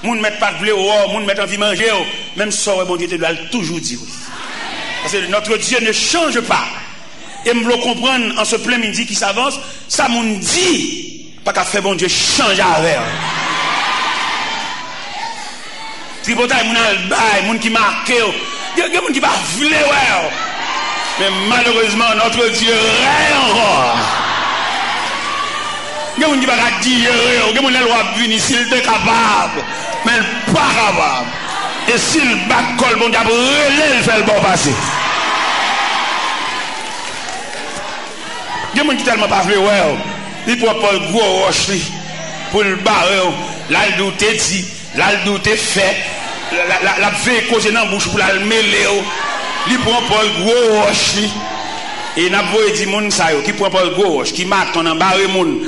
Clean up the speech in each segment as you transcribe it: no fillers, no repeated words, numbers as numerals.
moun met pas blé ou moun met envie manger même ça bon Dieu te doit toujours dire parce que notre Dieu ne change pas et me le comprendre en ce plein midi qui s'avance ça moun dit pas qu'à faire bon Dieu changer avec tripotaille moun al bail moun qui marqué il y a moun qui pas vle ouais mais malheureusement notre Dieu règne encore il y a moun qui pas dire il y a moun la loi venir s'il est capable mais pas capable et s'il bat col bon Dieu relève faire le bon passer il y a moun qui tellement pas vle ouais il pour pas le gros roche pour le barrer là il doute dit là il doute fait la fait causer dans bouche pour la mêler il prend pas le gros roche et n'a pas dit moun ça qui prend pas le gros roche qui maton en barrer moun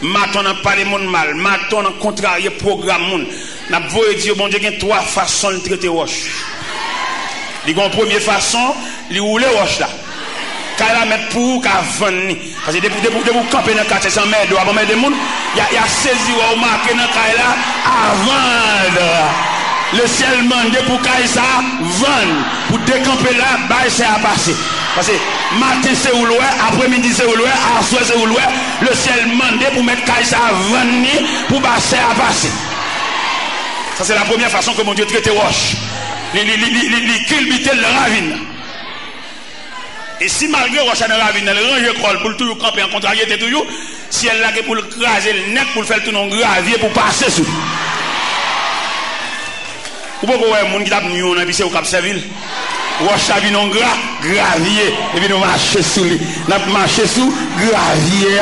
maton en parler moun mal maton en contrarier programme moun n'a pas dit bon Dieu il y a trois façons de traiter roche il y a une première façon il rouler roche là quand la mettre pour qu'à vendre parce que depuis vous camper dans 400 mètres avant mettre des moun il y a saisi ou marqué dans là à vendre le ciel mande pour qu'à ça vendre pour décamper là bail c'est à passer parce que matin c'est ou loin après-midi c'est ou loin à soir c'est ou loin le ciel mande pour mettre qu'à ça vendre pour passer à passer ça c'est la première façon que mon Dieu traite roche les culbiter le ravine. Et si malgré roche dans la ravine elle range col pour toujours camper en contrariété toujours si elle là pour le craser le net pour faire tout non gravier pour passer sur ou pas ouais monde qui t'a mis on puis c'est au Cap Serville roche a non gravier et puis nous marcher sous lui n'a marcher sous gravier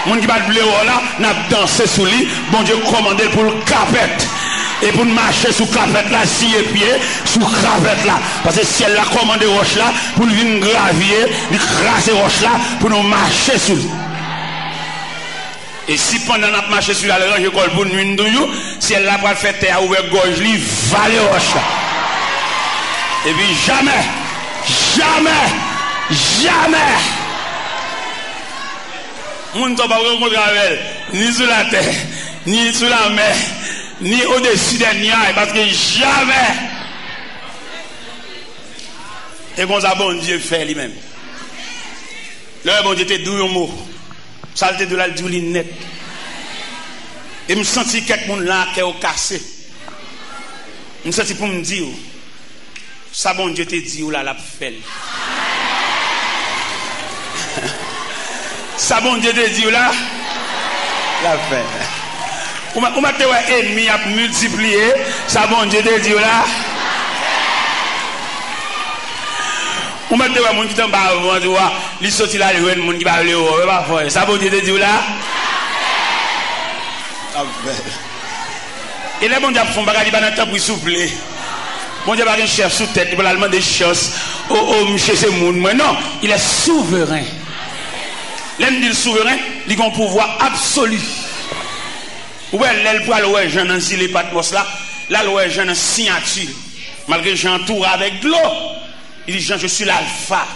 monde qui pas blé là n'a danser sous lui bon Dieu commandé pour le capette et pour marcher sous capette là si et pied sous capette là parce que si elle a commandé roche là pour venir gravier il craser roche là pour nous marcher sous et si pendant notre marché sur la range école pour nuit si elle a pas fait terre ouvert gorge li valer roche là et puis jamais on ne va pas rencontrer avec elle ni sur la terre ni sur la mer ni au-dessus des nuages parce que jamais et comme ça bon Dieu fait lui-même le bon Dieu te dit un mot saleté de la douline net et me senti quelque monde là qui est cassé me senti pour me dire ça bon Dieu te dit ou là la fait ça bon Dieu te dit ou là la fait on m'a dit ouais ennemi a multiplié ça bon Dieu te dit là on m'a dit ouais mon qui t'en bas on dit ouais il sorti là le monde qui va aller pas faire ça bon Dieu te dit là et les bon Dieu font bagarre il va dans temps pour souffler bon Dieu pas un chef sous tête il va demander chance monsieur c'est monde moi non il est souverain l'homme dit souverain il a un pouvoir absolu. Ouais, elle pour aller Jean dans les patmos là, là ouais Jean dans signature. Malgré Jean tour avec de l'eau. Il dit Jean je suis l'alpha.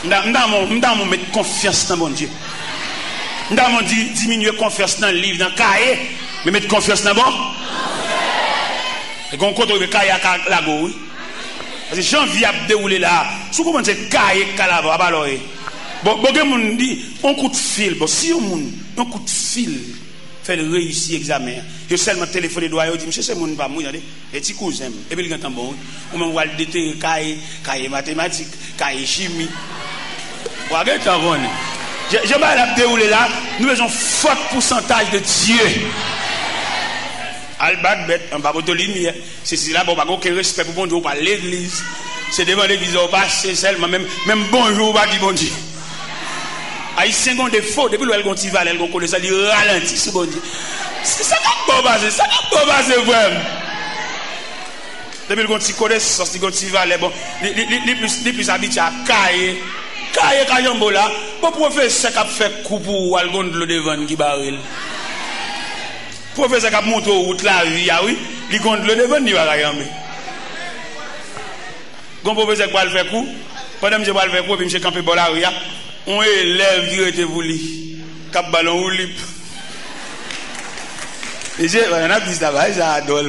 M'dam mettre confiance dans mon Dieu. M'dam diminuer confiance dans le livre dans cahier, mais mettre confiance dans bon. Et qu'on compte le cahier à la go. Parce que Jean vient dérouler là. Sous comment c'est cahier calava ba alors. Bon moun dit on coup de fil bon si on coup de fil fait le réussir examen je seulement téléphoner doigt dit monsieur c'est moun pas moi regardez et petit cousin et puis il entend bon on me va déterrer cahier mathématiques cahier chimie regarde ça bon je vais la dérouler là nous avons fort pourcentage de Dieu albat bête en bas de lumière c'est là bon pas aucun respect pour bon Dieu pas l'église c'est devant l'église au passer seulement même bonjour pas dit bon Dieu Haïtien ont des faux depuis le gon tival elle gon connaît ça il ralentit c'est bon Dieu c'est ça qui bon passer vraiment depuis le gon ti connaissance ti gon tival bon les plus habitué à cailler kayambo là bon professeur qui a fait coup pour al gon de l'eau devant qui baril professeur qui a monté route la vie ah oui il gon de l'eau devant ni va kayambe gon professeur qui va le faire coup pendant monsieur va le faire coup puis monsieur camper bolaria on élève qui était voulu cap ballon ou lip Et j'ai un dit ça, j'adore.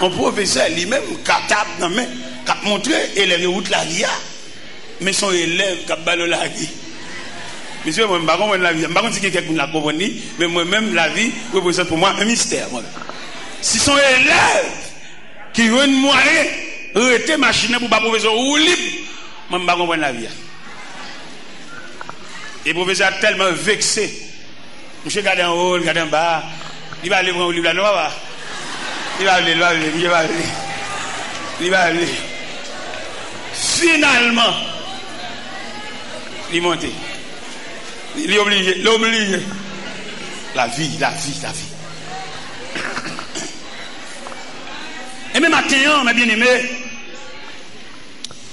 Un professeur lui-même capable dans main, cap montrer élève route la vie. Mais son élève cap ballon la vie. Monsieur, moi, je ne sais pas la vie. Je ne sais pas si quelqu'un l'a compris, mais moi-même, la vie représente pour moi un mystère. Si son élève qui veut une moyenne, arrêter machine pour pas professeur ou libre, moi, je ne sais pas comprendre la vie. Et le professeur est tellement vexé. Monsieur, regarde en haut, regarde en bas. Il va aller prendre le livre là, il va aller. Finalement, il monte. Il est obligé. La vie. Et même maintenant, mes bien-aimés,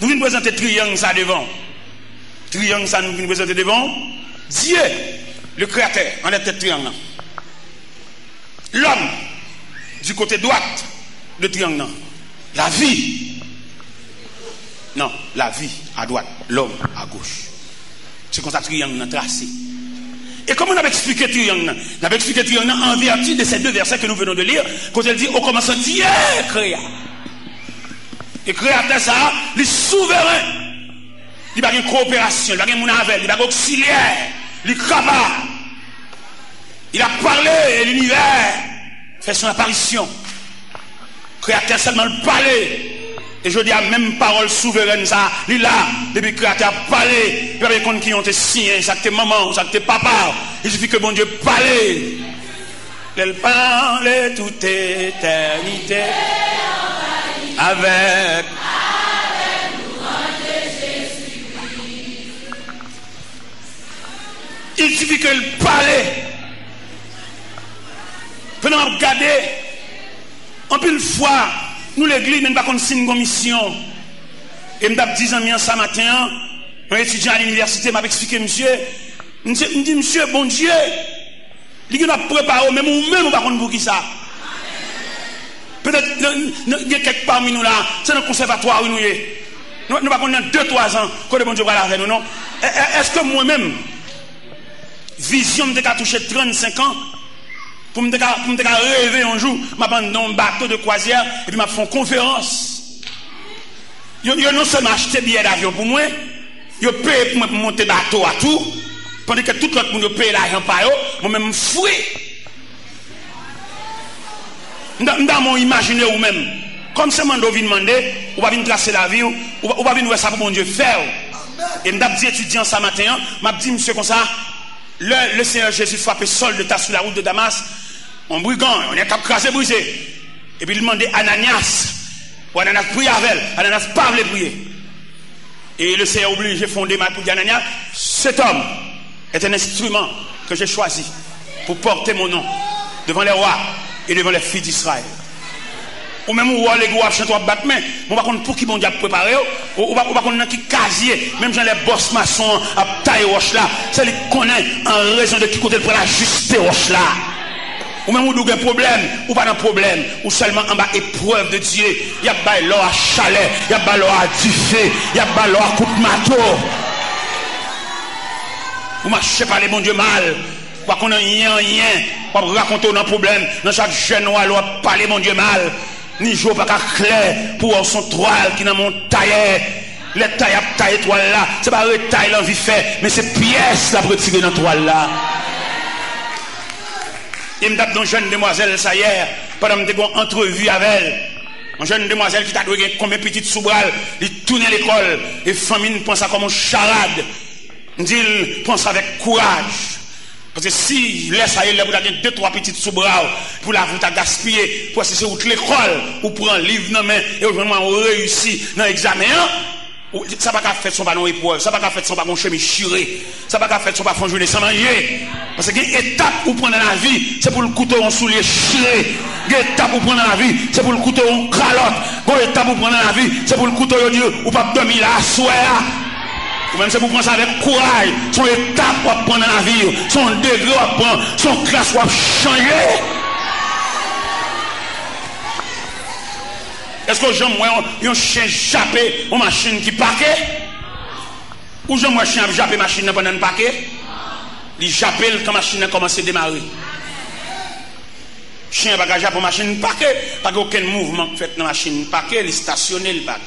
nous venons présenter triangle ça devant. Triangle ça nous venons présenter devant. Dieu, le créateur, en la tête triangle. L'homme, du côté droite de triangle. La vie. Non, la vie à droite, l'homme à gauche. C'est comme ça que triangle est tracé. Et comment on a expliqué triangle? On a expliqué triangle en vertu de ces deux versets que nous venons de lire, quand elle dit au commencement Dieu créa. Et créateur ça, il est souverain. Il n'a pas de coopération, il n'a pas de monavel, il n'a pas d'auxiliaire, il est capable. Il a parlé et l'univers fait son apparition. Créateur seulement le parler. Et je dis à même parole souveraine ça, il est là, depuis que le créateur a parlé, il n'y a pas qui ont été signés, ça que maman, ça que papa, il suffit que bon Dieu parle. Elle parle toute éternité avec il suffit qu'elle parle. Pendant regarder, en plus une fois, nous l'église, même pas qu'on signe une commission. Et je me dis ça matin, un étudiant à l'université m'a expliqué, monsieur, me dit, monsieur, bon Dieu, il a préparé, même ou même, on va pour qui ça. Peut-être, il y a quelques parmi nous là, c'est un conservatoire où nous sommes. Nous ne pouvons pas 2-3 ans, que le bon Dieu va la faire, nous, non? Est-ce que moi-même, vision me touché 35 ans, pour me rêver un jour, je vais dans un bateau de croisière et puis je vais faire une conférence. Je non seulement acheté billet d'avion pour moi, je paye pour monter bateau à tout, pendant que tout l'autre monde paye l'argent par eux, moi-même fouille. Dans mon imaginaire ou même, comme c'est mon vient demander, on va venir tracer la vie, on va venir voir ça pour mon Dieu faire. Et je dit étudiant ça matin, je dit monsieur comme ça, le Seigneur Jésus frappé sol de tas sur la route de Damas, on brigand, on est crasé, brisé. Et puis il demandait Ananias, ou Ananias prie avec elle, Ananias pas voulait prier. Et le Seigneur obligé de fonder ma pour dire Ananias, cet homme est un instrument que j'ai choisi pour porter mon nom devant les rois et devant les filles d'Israël. Ou même où les gars chantent à battre main, on va pour qui bon Dieu préparé, ou va qu'on qui casier, même gens les boss maçons à taille roche là, ça les connaît en raison de qui côté pour la juste roche là. Ou même où il y a un problème, ou pas de problème, ou seulement en bas épreuve de Dieu, il y a pas l'or à chalet, il y a pas l'or à diffé, il y a pas l'or à coup de marteau. Vous marchez par les bon Dieu mal, quoi qu'on a rien, pas raconter un problème, dans chaque jeune noir, on parler mon Dieu mal. Ni jour pas clair pour son toile qui dans mon tailleur. Les tailles à tailler toile là, c'est pas retaille l'envie fait, mais c'est pièce là pour tirer dans toile là. Il me tape dans une jeune demoiselle ça hier, pendant que j'ai une entrevue avec elle. Une jeune demoiselle qui t'a donné combien de petites sous-bras, il tourne à l'école, et famille pense ça comme une charade. Il dit, pense avec courage. Parce que si laisse à elle, vous avez 2-3 petites sous-bras pour la vous gaspiller, pour c'est route l'école, ou pour un livre dans main, et aujourd'hui on réussit dans l'examen, ça va pas faire son ballon épreuve, ça va pas faire son ballon chemin chiré, ça va pas faire son ballon journée sans manger. Parce que une étape pour prendre dans la vie, c'est pour le couteau en soulier chiré. Une étape pour prendre dans la vie, c'est pour le couteau en calotte. Une étape pour prendre dans la vie, c'est pour le couteau en Dieu, ou pas dormir là, à soir. Ou même c'est pour prendre ça avec courage. Son étape pour prendre dans la vie, son degré pour prendre, son classe pour changer. Est-ce que j'aime un chien jappé, une machine qui paquet? Ou j'aime un chien jappé machine pendant un paquet? Il jappé quand la machine a commencé à démarrer. Chien bagage pour machine paquet, pas aucun mouvement fait dans machine paquet, il stationné le paquet.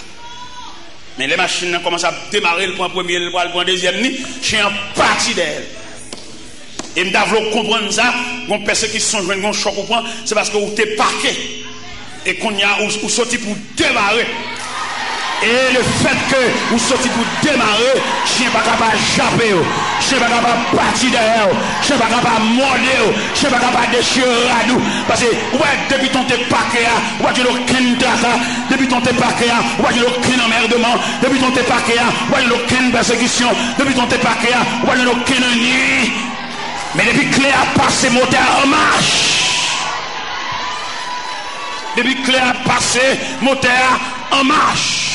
Mais les machines commencent à démarrer, le point premier, le point deuxième, chien parti d'elle. Et je dois comprendre ça, quand personne qui sont joués, un choc au point, c'est parce que vous êtes parqué. Et qu'on y a, ou sorti pour démarrer. Et le fait que vous sortez pour démarrer, chien pas capable de japper, chien pas capable de partir derrière, chien pas capable de morder, chien pas capable de déchirer à nous. Parce que, ouais, depuis ton t'es paquet, ouais, tu n'as aucun traca, depuis ton t'es paquet, ouais, tu n'as aucun emmerdement, depuis ton t'es paquet, ouais, tu n'as aucune persécution, depuis ton t'es paquet, ouais, tu n'as aucun ennui. Mais depuis que clé a passé, moteur en marche. Depuis que clé a passé, moteur en marche.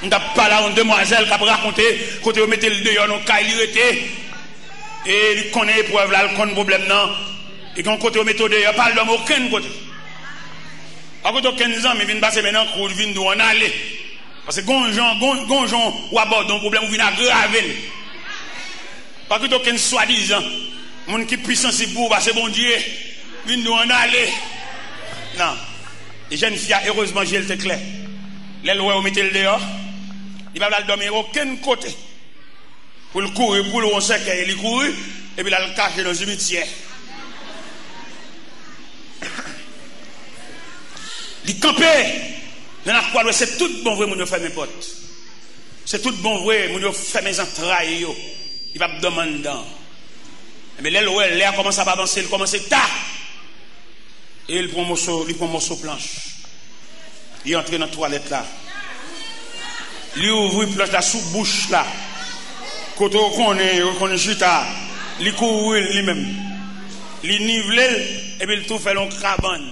On a parlé à une demoiselle qui a raconté quand on mettait le dehors, on a été et il connaît l'épreuve là, il connaît le problème non. Et quand on met le dehors, pas d'homme aucun côté. À côté de 15 ans, mais il vient passer maintenant, il vient d'où on allait. Parce que gonjon ou aborde un problème, ou vient aggraver. Pas que aucun soi-disant, mon qui puissant c'est pour parce que bon Dieu, vient d'où on allait. Non. Les jeunes filles, heureusement, j'ai le clair. Les lois, on mettait le dehors. Il va dormir aucun côté. Pour le courir, pour le cercueil, il courir, et puis il le cacher dans le cimetière. Il campait. C'est tout bon vrai, mon fait mes potes. C'est tout bon vrai, mon fait mes entrailles. Il va me demander. Mais l'air commence à avancer, il commence à tard. Et il prend un morceau planche. Il entre dans la toilette là. Il ouvre une planche là sous bouche là. Quand on est chita, il court lui-même. Il nivelle et puis il tout fait long cabane.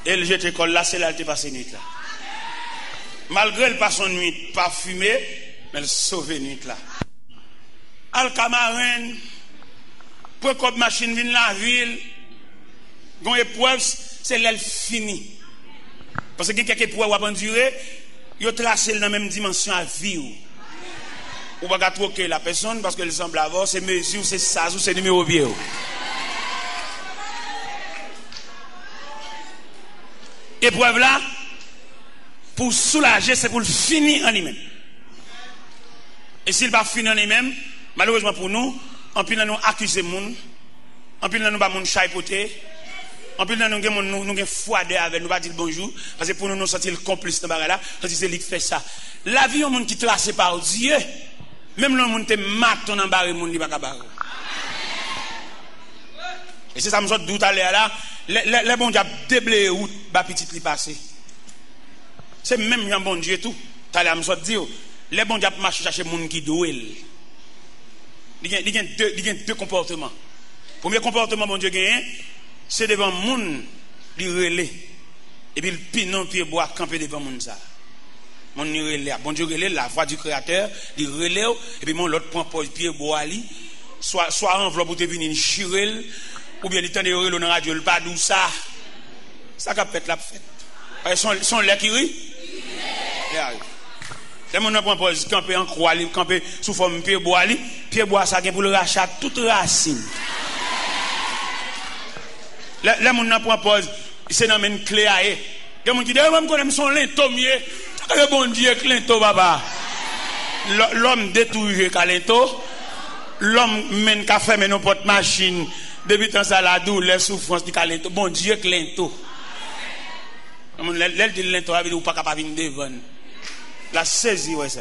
Et il jette l'école là, c'est là qu'il passe nuit là. Malgré le passe nuit, pas fumé, mais il sauve nuit là. Alcamarin, pour que machine vienne la ville, quand épreuve, c'est l'aile finie. Parce que quelques épreuves à endurer, ils ont tracé dans la même dimension à vie. Ou pas troquer la personne parce qu'elle semble avoir ses mesures, ses sas ou ses numéros vieux. Épreuve là, pour soulager, c'est pour le finir en lui-même. Et s'il va finir en lui-même, malheureusement pour nous, en plus nous accuser les gens, en plus nous pas mon chaipoter, en plus nous avons froidé avec nous pas dire bonjour parce que pour nous sentir le complice dans bagarre là, parce que c'est lui qui fait ça. La vie un monde qui tracé par Dieu, même le monde te mat ton embarré monde il pas capable. Et c'est ça me sort d'où aller là, les bon Dieu déblé route ba petit li passer. C'est même un bon Dieu tout. T'allais me sort dire les bon Dieu marcher chercher monde qui douel. Il y a deux comportements. Premier comportement bon Dieu gagne, c'est devant monde li relé et puis le pinon pied bois camper devant monde ça. Mon ni relé, bon Dieu relé la voix du créateur, il relé et puis mon l'autre point pied bois li soit enveloppe pour te venir chirel ou bien il tande relé dans radio le pas d'où ça. Ça qu'a fait la fête. Son lait qui rit. Les gens ne pas camper en croix, camper sous forme pied bois, ça pour le rachat toute racine. Les gens ne pas pause, c'est dans une clé à eux. Les gens qui disent, même quand ils sont lento mieux, le bon Dieu est lento, papa. L'homme détruit lento, l'homme mène qu'à faire nos porte machine, depuis tant ça la douleur, les souffrances du lento, bon Dieu est lento. L'elle dit lento, elle dit, ou pas capable de venir devant. La saisie, ouais, ça.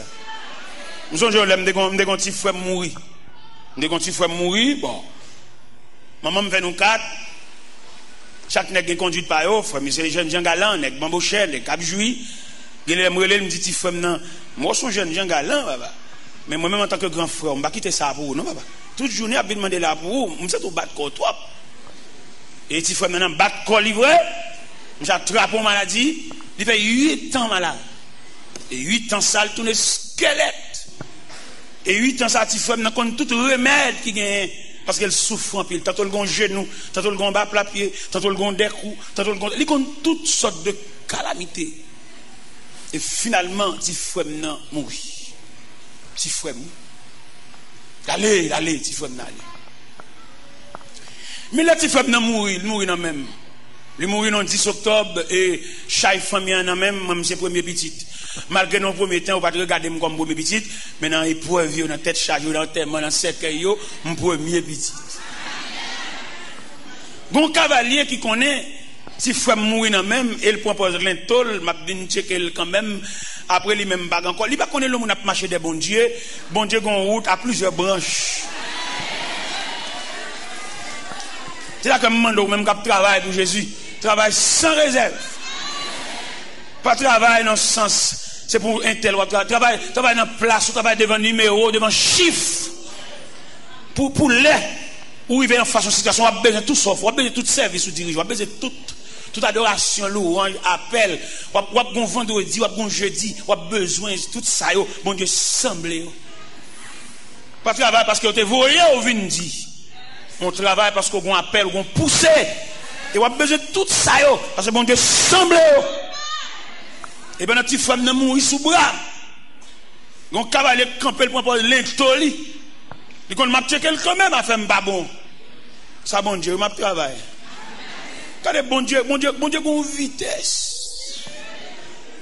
Nous sommes jeunes, nous avons des petits frères mourir. Nous avons des petits frères mourir, bon. Maman me fait nous quatre. Chaque nègre est conduit par eux, frère, mais c'est les jeunes gens galants, nègre bambouchel, nègre capjoui. Il me dit, petit frère, non. Moi, je suis jeune gens galants, papa. Mais moi-même, en tant que grand frère, je ne vais pas quitter ça pour vous, non, papa. Toute journée, je vais demander là pour vous. Je sais tout battre corps, toi. Et petit frère, maintenant, battre corps livré. Je attrape une maladie. Il fait 8 ans malade. Et 8 ans ça, il tourne squelette. Et 8 ans ça, il faut même tout remède qui gagne. Parce qu'elle souffre en pile. Tantôt le gon genou, tantôt le gon bas plat pied, tantôt le gon décou, tantôt le gon. Il compte toutes sortes de calamités. Et finalement, il faut même mourir. Il faut mourir. Allez, il faut même aller. Mais là, tu fais mourir, il mourit dans même. Il mourit le 10 octobre et chaque famille en même, même c'est premier petit. Malgré nos premiers temps, on va pas regarder comme premier petit, mais dans l'épreuve, dans tête chargée, dans tellement, dans cercueil, mon premier petit. Bon cavalier qui connaît, si frère mourir dans même, et il propose l'intol, m'a dit checker quand même, après lui même bag encore. Il va connaître le monde a marché des bon Dieu gon route à plusieurs branches. C'est là que je demande même qui travaille pour Jésus. Travaille sans réserve. Pas travail dans ce sens. C'est pour un tel travail dans place, travail devant numéro, devant chiffre. Pour l'air, où il vient en face de situation, on a besoin de tout sauf, on a besoin de tout service ou dirigeant, on a besoin de toute adoration, louange, appel, on a besoin vendredi, on a besoin jeudi, on a besoin de tout ça, bon Dieu, semblé. Pas travail parce que vous voyez ou vous dit. On travaille parce qu'on appelle, on pousse. Et on a besoin de tout ça, parce que bon Dieu semble. Et bien notre petite femme ne mourit sous bras. On cavalier camper pour l'intoli. Il qu'on m'a checké quand même à faire un bon. Ça bon Dieu, m'a travail. Quand bon Dieu, une vitesse.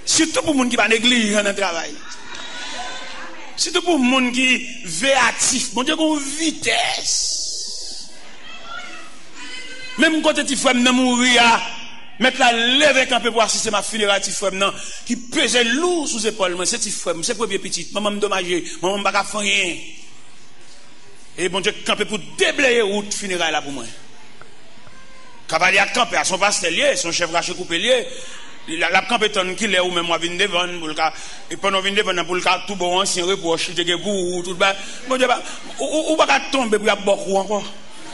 Surtout pour les gens qui ne négligent dans le travail. Surtout pour les gens qui véatifs. Bon Dieu, une vitesse. Même quand tu fais mourir, mettre la lèvre camper pour assister ma funéraille, qui pesait lourd sous les épaules, c'est c'est premier petit, maman me dommagé, maman me pas faire rien. Et bon Dieu, camper pour déblayer route funéraille là pour moi. Cavalier a campé à son pastelier, son chef raché coupé lié. La campé tonne qui l'est ou même moi vinn devant pour le cas et pendant vinn devant pour le cas tout bon ancien reproche te pour tout bas. Bon Dieu ou pas tomber pour y a beaucoup encore.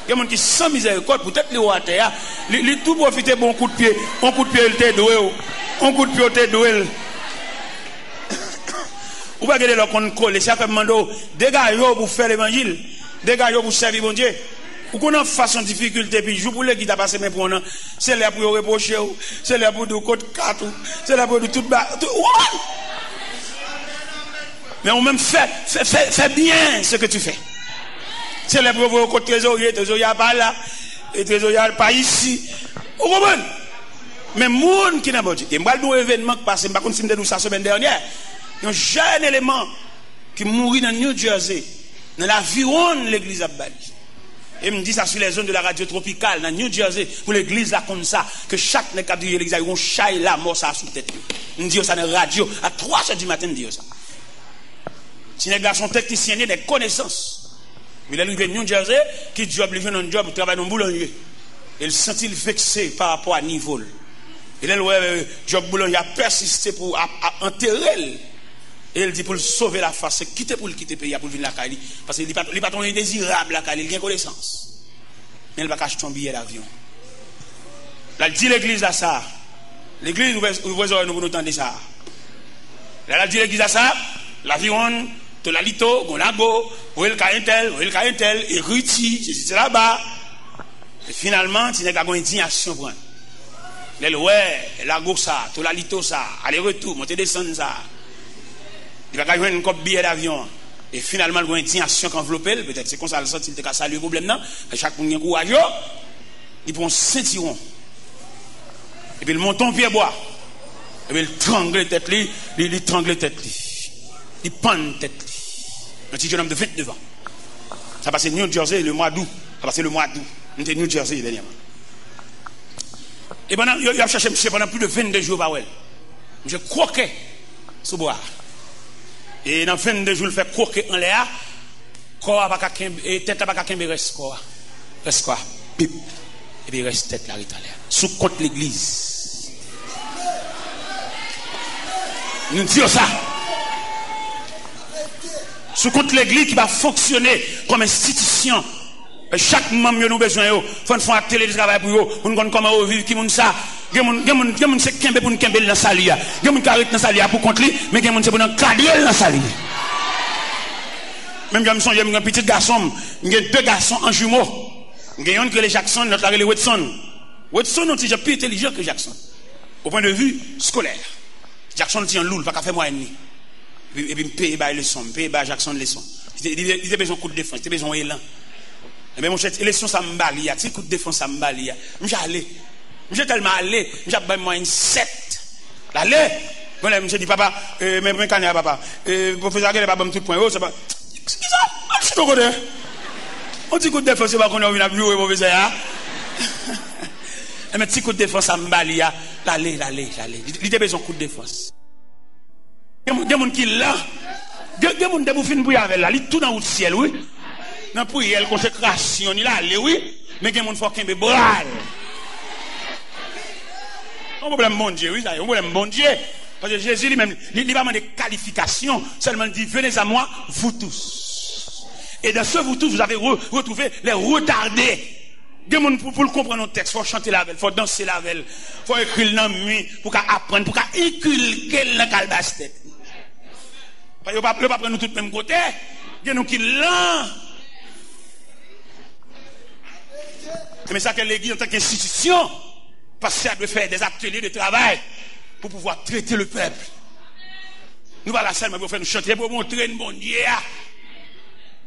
Il y a des gens qui sans miséricorde, peut-être les à terre, ils tout profiter bon coup de pied. Un coup de pied, il t'est doué. Un coup de pied, il t'est doué. Ou pas regarder leur compte collé, ça fait demander, dégagez pour faire l'évangile, dégagez pour servir bon Dieu. Ou qu'on a façon de difficulté, puis joue pour les qui t'a passé mes points, c'est là pour reprocher, c'est là pour du côté 4, c'est là pour du tout bas. Mais on même fait bien ce que tu fais. C'est les pauvres au trésorier pas là, et trésorier pas ici. Vous comprenez? Mais monde qui n'a pas dit. Et moi, le événement qui passe, je ne sais pas si nous ça la semaine dernière. Il y a un jeune élément qui mourit dans New Jersey, dans l'aviron de l'église Abbali. Et me dit ça sur les zones de la radio tropicale, dans New Jersey, pour l'église là comme ça, que chaque n'est qu'à dire l'église, il y a un chat là, mort ça sous tête. On dit ça dans la radio, à 3h du matin, on dit ça. Si les gars sont techniciens, des connaissances. Il est arrivé à New Jersey, qui job, il vient dans un job, il travaille dans un boulanger. Il se sentit vexé par rapport à niveau. Il est le job boulanger a persisté pour enterrer. Et il dit pour le sauver la face, c'est quitter pour le quitter le pays, pour venir la Cali. Parce qu'il n'est pas indésirable la Cali, il a connaissance. Mais il va acheter un billet d'avion. Là, il dit l'église à ça. L'église, nous vous entendez ça. Là, il dit l'église à ça, l'avion. Tolalito, Gonago, Ouel Kaintel, et Ruti, c'est là-bas. Et finalement, tu n'as pas une indignation pour les ouais, la go ça, Tolalito ça, aller-retour, monter descendre ça. Il va gagner une copie billet d'avion. Et finalement, il y a une indignation qui enveloppe, peut-être c'est comme ça, il te casse le problème là. Chaque monde qui a courageux, il prend un ceinturon. Et puis il monte en pied bois. Et puis il trangle tête, il trangle tête. Il pend tête. Un petit jeune homme de 29 ans. Ça passait New Jersey le mois d'août. Ça passait le mois d'août. On était New Jersey dernièrement. Et pendant, il a cherché monsieur pendant plus de 22 jours par elle. Je croquais sous bois. Et dans 22 jours, il fait croquer en l'air. Corps pas et tête pas qu'un reste quoi. Reste quoi. Pip. Et puis reste tête là en l'air. Sous contre l'église. Nous disons ça. Sous compte l'église qui va fonctionner comme institution. Chaque membre nous besoin yo, faut faire un télétravail pour eux, pour nous comment vivre qui moun ça. Gen c'est kembe pour nous kembe dans salia. Gen moun carré dans salia pour contre lui, mais gen moun c'est pour nous cadrer dans salia. Même quand me songe un petit garçon, j'ai deux garçons en jumeaux. J'ai un que les Jackson, l'autre là les Watson. Watson on est plus intelligent que Jackson au point de vue scolaire. Jackson tient lourd, pas qu'à faire moi et demi. Et puis, paye les leçons, paye Jackson les leçons. Il a besoin de coup de défense, il a besoin d'élan. Mais mon cher, élection ça me balie, petit coup de défense ça me balie. M'j'ai allé. M'j'ai tellement allé, m'j'ai ba moi une 7. Allez. Bon là, m'j'ai dit papa, mais canya papa. Professeur Gele pas bon tout point. Oh, c'est pas. Qui ça? On dit ton côté. On dit coup de défense pas qu'on a vient jouer professeur hein. Mais petit coup de défense ça me balie. Allez. Il a besoin de coup de défense. Il y a des gens qui là. Il y a des gens qui fin pour avec là, il tout dans le ciel oui. Dans prière consécration il allé oui, mais il y a des gens qui font qu'un bral. Un problème bon Dieu, oui, ça, un problème bon Dieu. Parce que Jésus lui-même, il va demander des qualifications, seulement il dit venez à moi, vous tous. Et dans ce vous tous, vous avez retrouvé les retardés. Des gens pour le comprendre notre texte, il faut chanter la veille, il faut danser la veille, il faut écrire dans la nuit, pour apprendre, pour inculquer dans la calbastette. Parce que ne pas prendre nous tous le même côté. Il y a nous qui l'ont. Mais ça que l'église en tant qu'institution, parce que ça doit faire des ateliers de travail pour pouvoir traiter le peuple. Nous voilà seulement pour faire nous chanter, pour montrer le bon Dieu.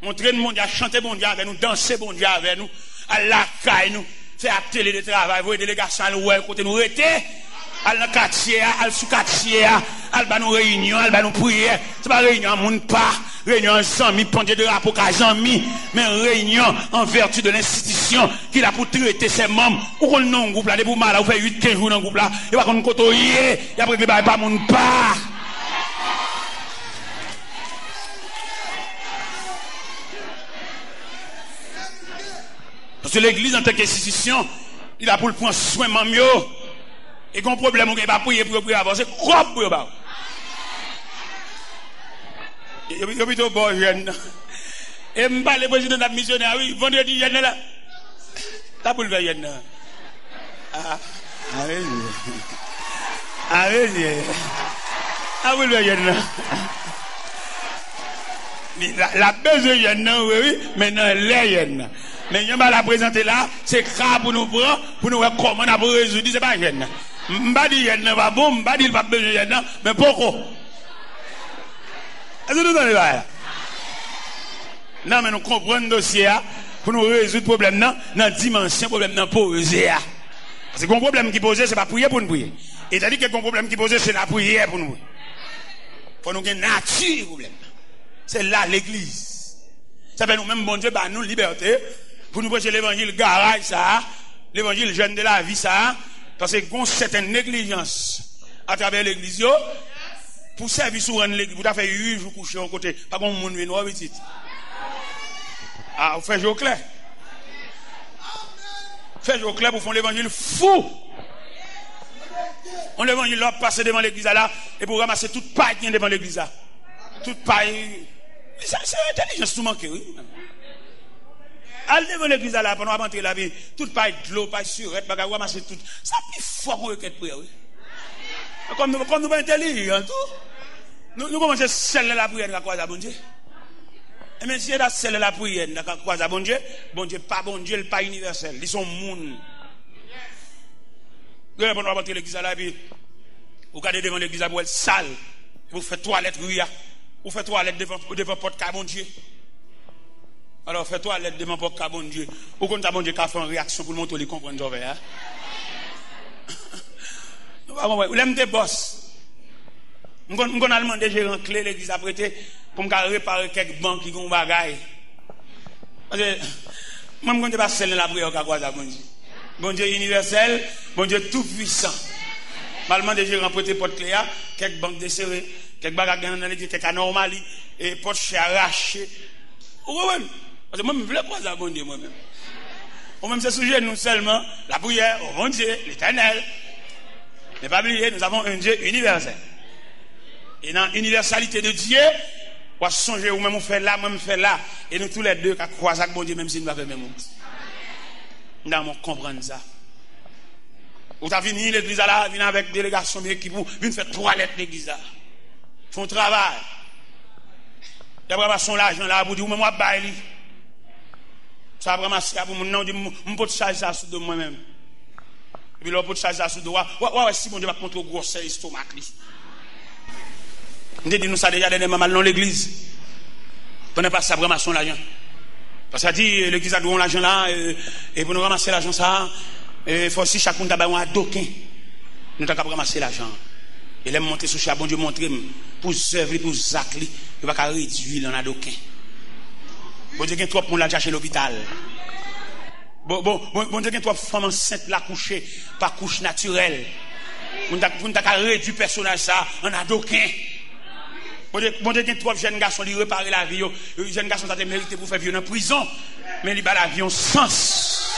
Montrer le bon Dieu, chanter bon Dieu avec nous, danser bon Dieu avec nous, à la caille nous, faire atelier de travail, voir des délégations à l'ouest, côté nous rester. Al dans quartier, al sous quartier, al ba nous réunion, al ba nous prière. C'est pas réunion moun pas, réunion ensemble, pendant de rapport à Jean-Mi, mais réunion en vertu de l'institution qui a pour traiter ses membres. Ou qu'on non groupe là, des pour mal, ou fait 8-15 jours dans groupe là, et pas qu'on côtoyer, et après que pas moun pas. Parce que l'église en tant qu'institution, il a pour le prendre soin mamio. Et qu'on problème, on ne peut pas prier pour avancer, quoi pour pas. Il y a plutôt bon jeune. Et je parle le président de la missionnaire, oui, vendredi jeune là. T'as pour le faire jeune. Ah, oui. Ah, oui. Ah, pour le faire jeune. La besoin jeune, oui, mais non, les jeunes. Mais je vais la présenter là, c'est grave pour nous prendre, pour nous voir comment on a résoudre, c'est pas jeune. M'badi yen pas bon, m'badi pas besoin yen mais pourquoi? Est-ce que nous entendez là? Non mais nous comprenons le dossier pour nous résoudre le problème dans la dimension problème dans poser. Parce que le problème qui pose c'est pas prier pour nous prier. Et c'est-à-dire que le problème qui pose c'est la prière pour nous. Pour nous gagner nature problème. C'est là l'église. Ça fait nous même bon Dieu bah nous liberté pour nous prêcher l'évangile garage ça, l'évangile jeune de la vie ça. Parce que y a une certaine négligence à travers l'église pour servir sur l'église. Vous avez fait 8 jours coucher en côté. Pas comme monde vient voir petit. Ah, vous faites jour clair. Faites jour clair pour faire l'évangile fou. On l'évangile là passer devant l'église là et pour ramasser toute paille qui est devant l'église là. Toute paille. C'est intelligence tout manqué, oui. Al devant l'église là, pendant rentrer la vie, toute paille de l'eau, paille surette, bagarre, ramasser tout. Ça plus fort pour requête prière, oui. Comme nous pas intelligents, tout. Nous commençons à sceller la prière, dans la bon Dieu. Et même si on a scellé la prière, dans la bon Dieu, pas bon Dieu, il pas universel. Ils sont moun. Pendant rentrer l'église là, puis, vous regardez devant l'église là, vous êtes sale. Vous faites toilette, vous faites toilette devant porte bon Dieu. Alors, fais-toi l'aide devant pour bon Dieu. Ou quand bon Dieu qui a fait une réaction pour le montrer, il comprend le job. Vous l'aimez des boss. Nous avons demandé gérant clé l'église à prêter pour me réparer quelques banques qui ont bagaille. Parce que, moi, je ne pas sceller la prière au cas bon Dieu. Bon Dieu universel, bon Dieu tout puissant. Je demandé gérant prêter porte clé, quelques banques desserrées, quelques bagages quelques anomalies, et porte arrachées. Vous comprenez? Parce que moi, je ne veux pas ça, bon Dieu, moi-même. Moi-même, c'est sujet, nous seulement, la prière, au bon Dieu, l'éternel. Ne pas oublier, nous avons un Dieu universel. Et dans l'universalité de Dieu, on va songer, ou même on fait là, moi-même fait là. Et nous tous les deux, qui croisent avec bon Dieu, même si nous n'avons pas le même monde. Nous allons comprendre ça. Vous avez venu l'église là, venez avec délégation, mais qui vous, venez faire toilette l'église là. Font travail. D'après passer l'argent là, vous dites, moi, baille. Ça va ramasser pour mon nom, je peux charger ça sous de moi-même. Et puis là, je peux charger ça sous de moi. Ouais, si mon Dieu va contre le gros estomac. On dit nous ça déjà dernièrement mal dans l'église. On n'est pas ça vraiment son l'argent. Parce que ça dit, l'église a donné l'argent là, et pour nous ramasser l'argent ça, il faut aussi chacun d'abord un doquin. Nous avons ramasser l'argent. Et là, monter sur chat, bon Dieu, montrer pour servir, pour zacler, il va réduire dans un doquin. Bon Dieu, il y a trop de monde là chercher l'hôpital. Bon Dieu, il y a trop de femmes enceintes là couchées, par couche naturelle. On a réduit le personnage ça en un doquin. Bon Dieu, il y a trop de jeunes garçons qui réparent la vie. Les jeunes garçons ont mérité pour faire vivre en prison, mais ils battent la vie en sens.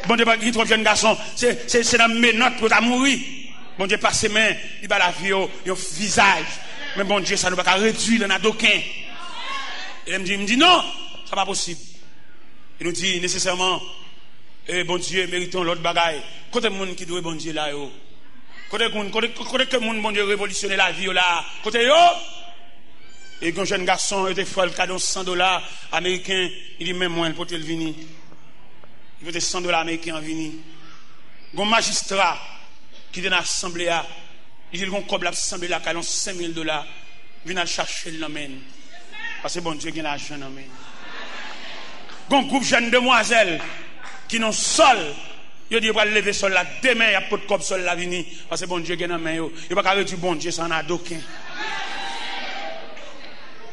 Bon Dieu, il y a trop de jeunes garçons, c'est dans mes notes pour mourir. Bon Dieu, passe ses mains, il bat la vie au visage. Mais bon Dieu, ça ne va pas réduire dans un doquin. Et il me dit non, ça n'est pas possible. Il nous dit nécessairement, bon Dieu, méritons l'autre bagaille. Côté le monde qui doit bon Dieu là, côté que le monde, bon Dieu, révolutionner la vie là, côté yo. Et quand un jeune garçon était fait le cadeau $100 américains, il dit même moins pour te le venir. Il veut $100 américains en venir. Un magistrat qui est dans l'assemblée, il dit qu'on coble l'assemblée là, qui a $5,000, il vient chercher l'amène. Parce que bon Dieu, il y a l'argent l'amène. Un groupe de jeunes demoiselles qui n'ont sol, ils disent qu'ils vont lever sol là, demain, il y a pas de cop sol là, venir. Parce que bon Dieu, il y a un main, il ne va pas réduire bon Dieu, ça en a d'aucun.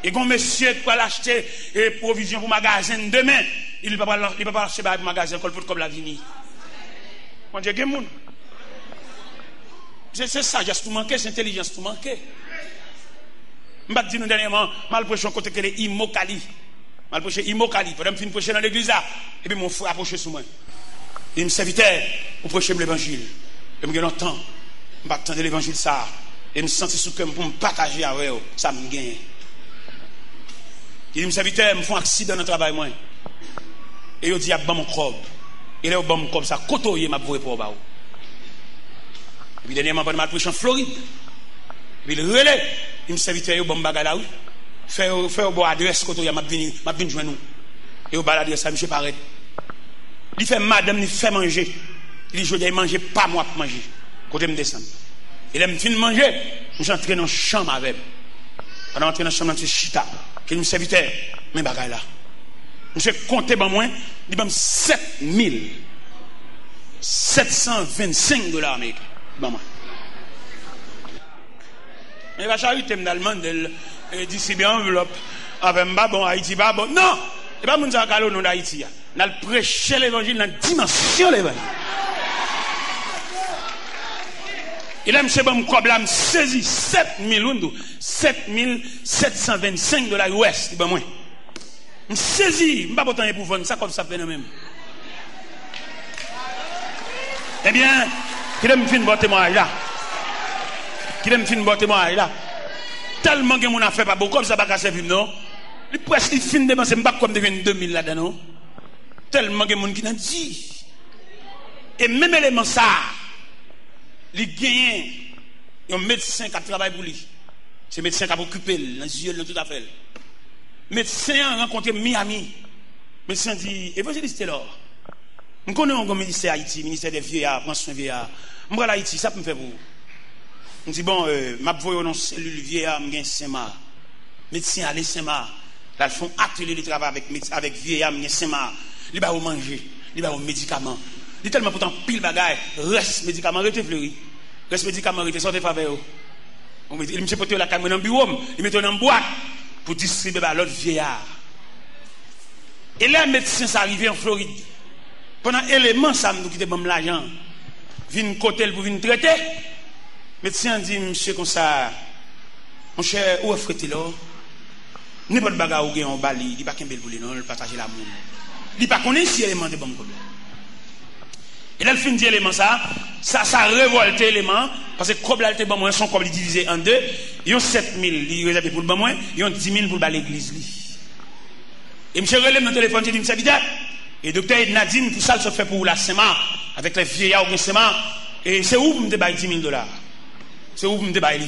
Et quand monsieur qui va l'acheter provision pour magasin demain, il ne peut pas l'acheter pour magasin comme la venir. Bon Dieu, il y a un monde. C'est sagesse tout manqué, c'est intelligence tout manqué. Je vais dire nous dernièrement, mal prêché un côté que les Imokali. Mal prêché Imokali. Pendant que je prêcher dans l'église là, et puis mon frère a prêché sur moi. Il me servitait pour prêcher l'évangile. Et je me longtemps, je vais attendre l'évangile ça. Et je me sentais sous cœur pour me partager avec eux. Ça me gagne. Il me servitait, me font un accident dans le travail moi. Et il dit, il y a mon corps. Il est au bon comme ça, côtoyer m'a voué pour bas. Et puis dernièrement, pendant ma prêche en Floride. Et puis le relais, il me servitait au bon bagage là. Faire au bon adresse, côtoyer m'a venu joindre nous. Et au bas l'adresse, ça me paraît. Il fait madame, il fait manger. Il dit, je dois manger, pas moi pour manger. Côté me descendre. Et là, me fin de manger, je suis entré dans la chambre avec. Pendant entrer dans la chambre, je suis chita. Il me servitait, mes bagages là. Je suis compté, ben moi, il m'a $7,725 américains. Ben moi. Mais la charité me demande de distribuer enveloppe avec un bon Haïti, bon. Non! Et pas mon zakalo non d'Haïti. On a prêché l'évangile dans la dimension de l'évangile. Et là, monsieur bon Kobla me saisit $7,725 US. Ben moi. Je saisis, je ne sais pas pourtant pour vendre ça comme ça fait même. Eh bien, qui me fait un bon témoignage là. Qui me fait un bon témoignage là. Tellement que mon affaire pas beaucoup comme ça pas servir non. Il presque il fin de dépenser pas comme devient 2000 là dedans. Tellement que mon qui n'a dit. Et même élément ça, il gagne un médecin qui travaille pour lui. C'est médecin qui a occupé dans les yeux tout à fait. Médecin a rencontré Miami. Médecin dit, évangéliste là. Je connais un ministère Haïti, ministère des vieillards, prends soin des vieillards. Je vais à Haïti, ça peut me faire pour vous. Je dis, bon, je vais voir dans cellule vieillard, je vais Saint-Marc. Médecin allez Saint-Marc. Là, ils font atelier de travail avec vieillard, je vais Saint-Marc. Ils vont manger, ils vont médicaments. Il est tellement pourtant pile bagaille, reste médicaments, reste fleuri. Reste médicaments, reste sortez faveur. Il me fait porter la caméra dans le bureau, il met dans une boîte pour distribuer à l'autre vieillard. Et là, le médecin s'est arrivé en Floride. Pendant élément, ça me dit que l'argent. Vine côté pour venir traiter. Le médecin dit, monsieur, comme ça, mon cher, où est-ce que tu es là? N'importe quoi bagarre ou gain en bali, il n'y a pas qu'un bel boulet, non, il partage l'amour. Il n'y a pas qu'on est si élément de bon problème. Et là, le fin dit élément ça révolte l'élément, parce que comme là, le bon son comme il divisé en deux, ils ont 7000, ils réservent pour le bon moins, ils ont 10 000 pour l'église. Et monsieur relève dans le téléphone, il dit, monsieur Vidal, et docteur Nadine, tout ça, se fait pour la Saint-Marc, avec les vieillards au Saint-Marc, et c'est où vous me débaillez $10 000? C'est où vous me débaillez?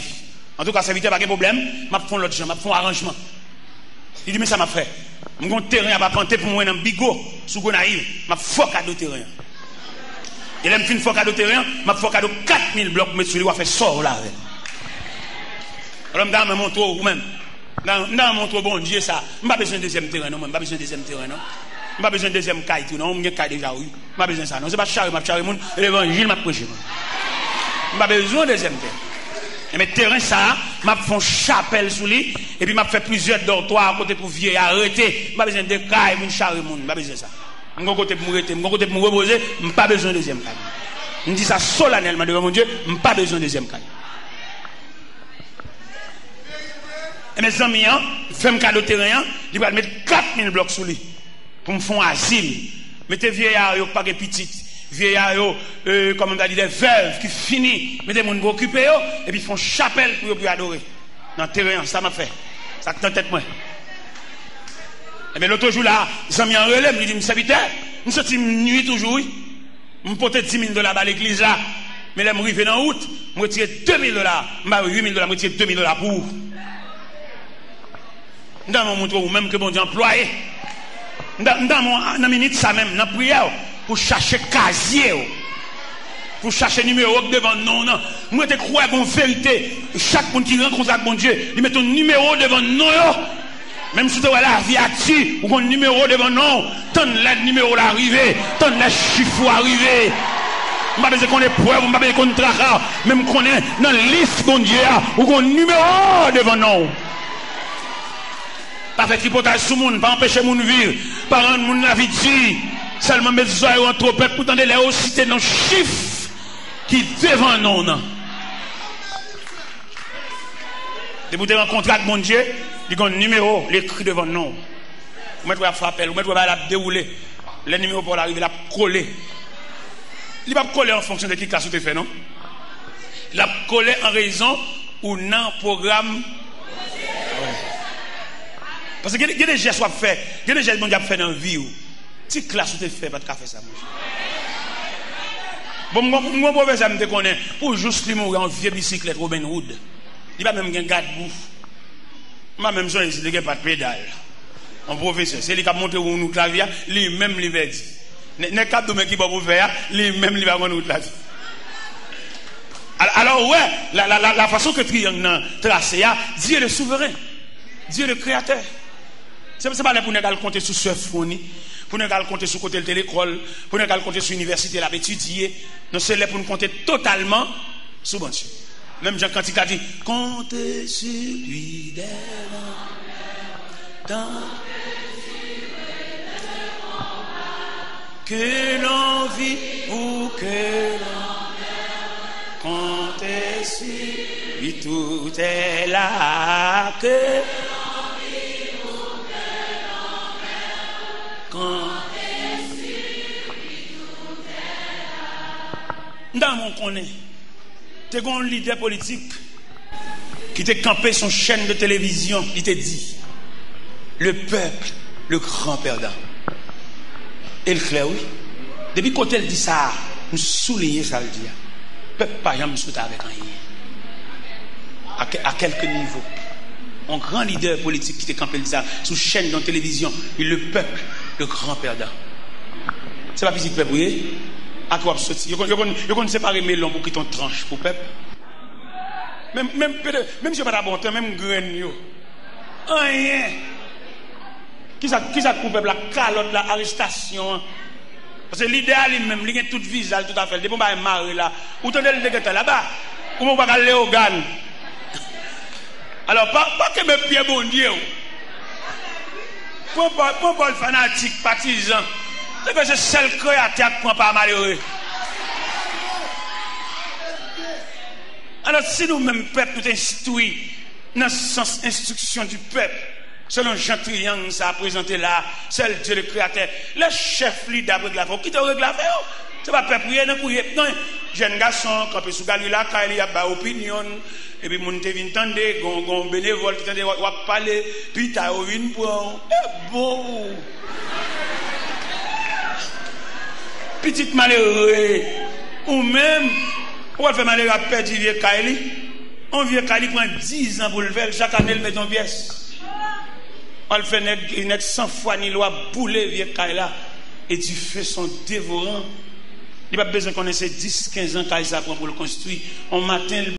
En tout cas, ça pas de problème, je vais faire l'autre chose, je vais faire un arrangement. Il dit, mais ça m'a fait. Je vais terrain à pas planter pour moi dans Bigot, sous Gonaïve, je vais faire cadeau terrain. Et là, je vais faire cadeau terrain, je vais faire cadeau 4000 blocs, mais celui qui a fait sort là. Alors, je vais me montrer vous-même. Dans mon trop bon Dieu, ça. Je n'ai pas besoin de deuxième terrain, non. Je n'ai pas besoin de deuxième terrain, non. Je n'ai pas besoin de deuxième caille, non. Je n'ai pas déjà, oui. Je n'ai pas besoin de ça, non. Ce n'est pas charré, l'évangile m'a prêché. Je n'ai pas besoin de deuxième terrain. Mais terrain, ça, m'a fait une chapelle sous lui, et puis m'a fait plusieurs dortoirs à côté pour vieux arrêter. Je n'ai pas besoin de caille, mon charré, je n'ai pas besoin de ça. Je n'ai côté pour me arrêter, je côté pour me reposer, je n'ai pas besoin de deuxième caille. Je dis ça solennellement devant mon Dieu, je n'ai pas besoin de deuxième caille. Et mes amis, fais un cadeau terrain, il va mettre 4000 blocs sous lui pour me faire un asile. Mettez vieillards, pas de petites, vieillards, comme on a dit, des veuves qui finissent, mettez mon occupé, et puis font chapelle pour adorer. Dans le terrain, ça m'a fait. Ça tente tête moi. Et bien l'autre jour là, les amis en relève, ils disent, serviteur, nous sommes nuit toujours, oui. Je porte 10 000 $ à l'église là, mais là, je suis dans août, je retire 2 000 $, je 8 000 $, je retire 2 000 $ pour. Dans mon montre ou même que bon Dieu employé dans mon minute ça même dans prière pour chercher casier pour chercher numéro devant non moi te crois bon vérité chaque monde qui rencontre avec bon Dieu il met ton numéro devant non même si tu as la viature ou un numéro devant non tant le numéro l'arriver tant le chiffre arriver on va besoin qu'on ait preuve on va besoin qu'on traque même qu'on est dans liste bon Dieu ou un numéro devant non. Pas faire tripotage sur le monde, pas empêcher mon vivre, pas rendre mon la vie de seulement mettre les oreilles entre peuple pour tendre les hauts cités dans le chiffre qui devant nous. Et vous avez un contrat avec mon Dieu, il y a un numéro, l'écrit devant nous. Vous mettez à frapper, vous mettez à la dérouler. Le numéro pour l'arriver, il a collé. Il va coller en fonction de qui classe vous fait, non? Il a collé en raison ou non programme. Parce que il y a des gestes à faire, il y a des gestes qu'on a fait dans la vie. Si classe tu fais, pas de faire ça. Bon, moi, professeur, je me connais, pour juste lui mourir en vieux bicyclette Robin Hood. Il va même un garde-bouffe. Moi, même ça, il n'y a pas de pédale. Un professeur, c'est lui qui a monté où nous clavier, lui-même, il va dire. N'est pas de qui va vous faire, lui-même, il va nous clavier. Alors, ouais, la façon que triangle tracé, Dieu est le souverain, Dieu est le créateur. Ce n'est pas là pour nous compter sur ce fourni, pour nous compter sur côté de l'école, pour nous compter sur l'université, la étudier. Non, c'est là pour nous compter totalement sur bon Dieu. Même Jean quand il a dit, comptez sur lui que l'on vit ou que l'on comptez sur lui, tout est là que dans mon connaît, tu as un leader politique qui t'a campé son chaîne de télévision, il t'a dit le peuple, le grand perdant. Et le clair, oui. Depuis quand elle dit ça, nous soulignons ça, le dit. Le peuple pas jamais souhaité avec rien. À quelques niveaux. Un grand leader politique qui t'a campé dit ça, sous chaîne de télévision, et le peuple, le grand perdant. C'est pas petit peuple, oui. À toi, sortir. Vous connaissez pas les melons pour qui t'ont tranche pour peuple. Même si je pas d'abord, même graine, rien. Qui ça pour peuple, la calotte, la arrestation. Parce que l'idéal lui-même, il a tout visage, tout à fait. Depuis qu'on va marrer là, ou tenez le dégueulasse là-bas, ou on va aller au GAN. Alors, pas que mes pieds bon Dieu. Pas le fanatique, partisan. C'est seul créateur qui ne prend pas malheureux. Alors, si nous-mêmes, peuple, nous instruisons dans le sens instruction du peuple, selon Jean Triangle, ça a présenté là, seul Dieu le créateur, le chef leader de la qui te règle la faire, c'est pas peuple, non, jeune garçon, quand il sous là, quand il y a une opinion, et puis mon te vient tendre, gon bénévole qui tende va parler, puis t'as une pour bon. Petite malheureux, ou même, on va faire malheureux à perdre du vieux Kaili. Un vieux Kaili prend 10 ans pour le faire, chaque année il met en pièce. On le fait net 100 fois ni loi bouler vieux Kaili là, et tu fais son dévorant. Il n'y a pas besoin qu'on ait 10-15 ans Kaili ça pour le construire. On matin